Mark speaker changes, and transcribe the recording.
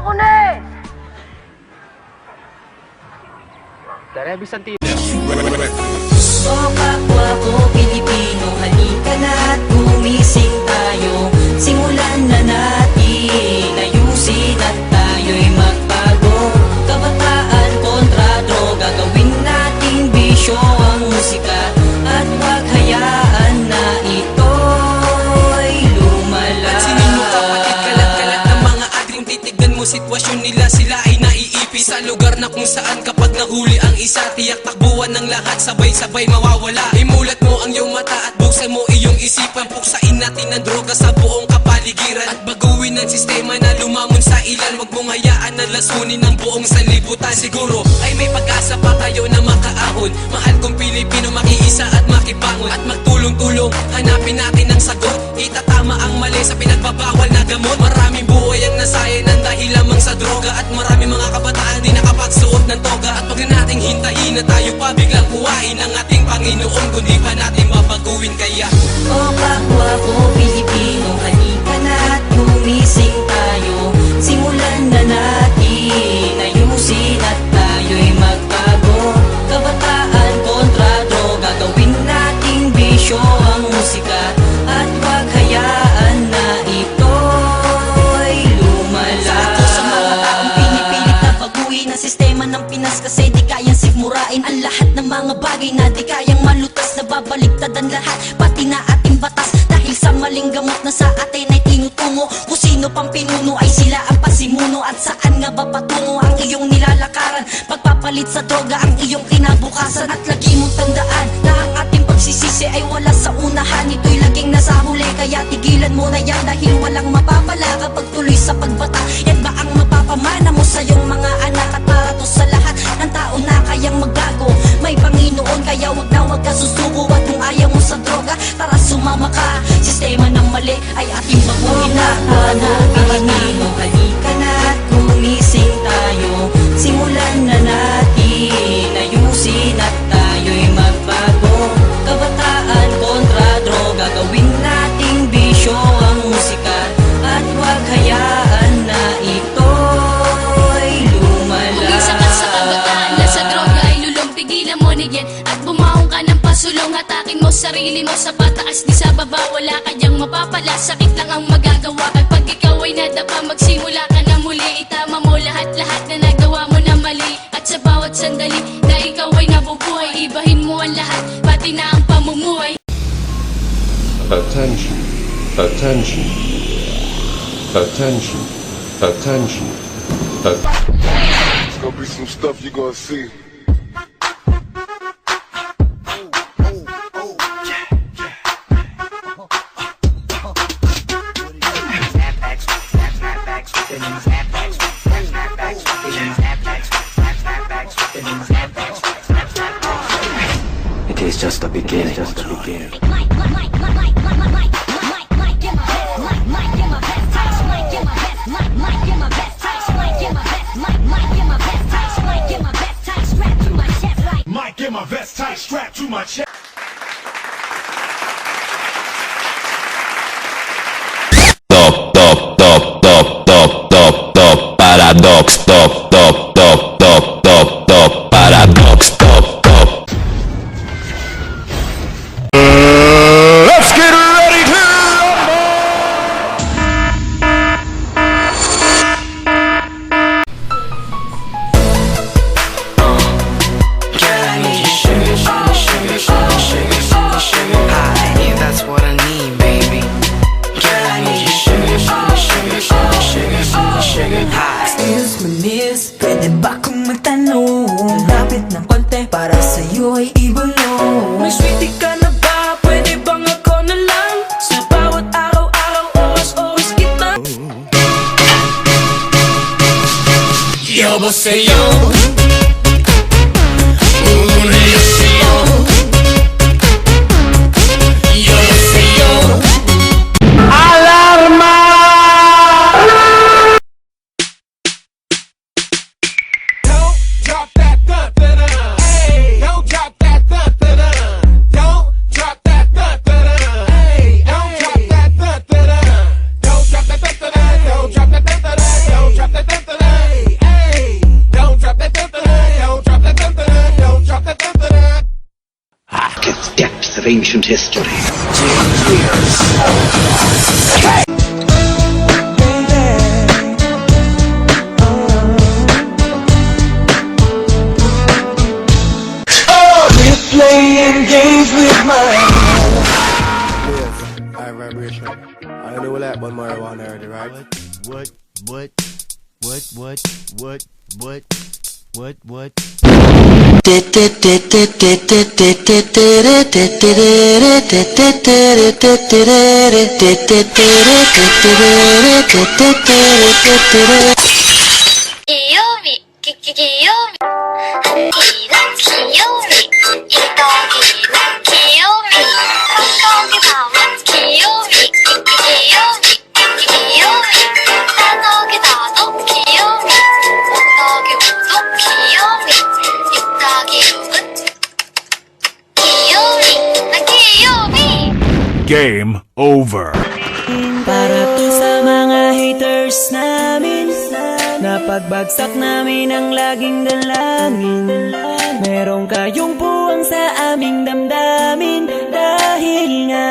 Speaker 1: ako na eh! Darebi Santino.
Speaker 2: O kapwa ko Pilipino, halika na't gumising tayo. Simulan na natin, ayusin at tayo'y magbago. Kabataan kontra droga, gawin nating bisyo ang musika. At wag hayaan na ito'y lumala. At sinin mo kapatid, kalat-kalat ng mga adring. Titignan mo sitwasyon nila, sila ay naiipis sa lugar na kung saan kapag nahuli ang isa, tiyak takbuhan ng lahat, sabay-sabay mawawala. Imulat mo ang iyong mata at buksan mo iyong isipan. Puksain natin ang droga sa buong kapaligiran at baguhin ang sistema na lumamon sa ilan. Huwag mong hayaan na lasunin ang buong sanlibutan. Siguro ay may pag-asa pa tayo na makaahon. Mahal kong Pilipino, makiisa at makibangon. At magtulong-tulong, hanapin natin ang sagot. Itatama ang mali sa pinagbabawal na gamot. Maraming buhay ang nasayang ng dahil lamang sa droga. At maraming mga kabataan di nakapagsuot ng toga. At wag na nating hintayin na tayo pa biglang kuhain ng ating Panginoon, kundi pa natin mabaguhin kaya. O kapwa ko Pilipino, halika na't gumising tayo. Simulan na natin, ayusin at tayo'y magbago. Kabataan kontra droga, gawin nating bisyo ang musika. At wag hayaan na ito'y lumala. Sa ako sa mga taong pinipilit na baguhin ang sistema ng Pinas, kasi di kayang sigmurain ang lahat ng mga bagay na di kayang malutas. Nababaliktad ang lahat, pati na ating batas, dahil sa maling gamot na sa atin ay tinutungo. Kung sino pang pinuno ay sila ang pasimuno. At saan nga ba patungo ang iyong nilalakaran? Pagpapalit sa droga ang iyong kinabukasan. At lagi mong tandaan na ang ating pagsisisi ay wala sa unahan. Ito'y laging nasa huli, kaya tigilan mo na yan, dahil walang mapapala kapag tuloy sa pagbata. Yan ba ang mapapamana mo sa iyong mga anak? At para to sa lahat ng tao na kayang magbago, may Panginoon, kaya wag ka susuko. At kung ayaw mo sa droga, tara sumama ka. Sistema ng mali ay ating baguhin na. Pilipino, halika na't gumising tayo. Simulan na natin, ayusin at tayo'y magbago. Kabataan kontra droga, gawin nating bisyo ang musika. At wag hayaan na ito'y lumala.
Speaker 3: Kung isa ka sa kabataan na sa droga ay lulong, pigilan mo na yan at bumaong ka ng pasulong. Hatakin mo sarili mo sa pataas, di sa baba, wala kayang mapapala. Sakit lang ang magagawa kapag ikaw ay nadapa. Magsimula ka na muli, itama mo lahat-lahat na nagawa mo na mali. At sa bawat sandali na ikaw ay nabubuhay, ibahin mo ang lahat, pati na ang pamumuhay.
Speaker 4: Attention, attention, attention, attention,
Speaker 5: It's gonna be some stuff you're gonna see.
Speaker 6: It is just the beginning. Just the beginning.
Speaker 7: Might get my vest tight, strapped to my chest.
Speaker 4: paradox, paradox, Let's get ready to
Speaker 8: That's what I need, baby. Girl, I need you sugar, sugar, sugar, sugar, sugar, sugar, sugar high.
Speaker 2: Excuse me miss, pwede ba kong magtanong? Lapit ng konti para sa'yo ay ibulong.
Speaker 8: May sweetie ka na ba? Pwede bang ako na lang? Sa bawat araw-araw, oras-oras kita. Yobo sa'yo.
Speaker 5: Drop that
Speaker 9: of ancient history.
Speaker 8: Playing games with my
Speaker 10: High vibration. I don't know what that one marijuana already, right? What?
Speaker 3: 귀요미 귀요미 한기는 귀요미 이떡이는 귀요미 한떡이 담은 귀요미 귀요미 귀요미 한떡이 다도 귀요미 오떡이 우도 귀요미 육떡이 육은 귀요미 난 귀요미.
Speaker 7: Game over.
Speaker 2: Para to sa mga haters namin, napagbagsak namin ang laging dalangin. Meron kayong puwang sa aming damdamin, dahil nga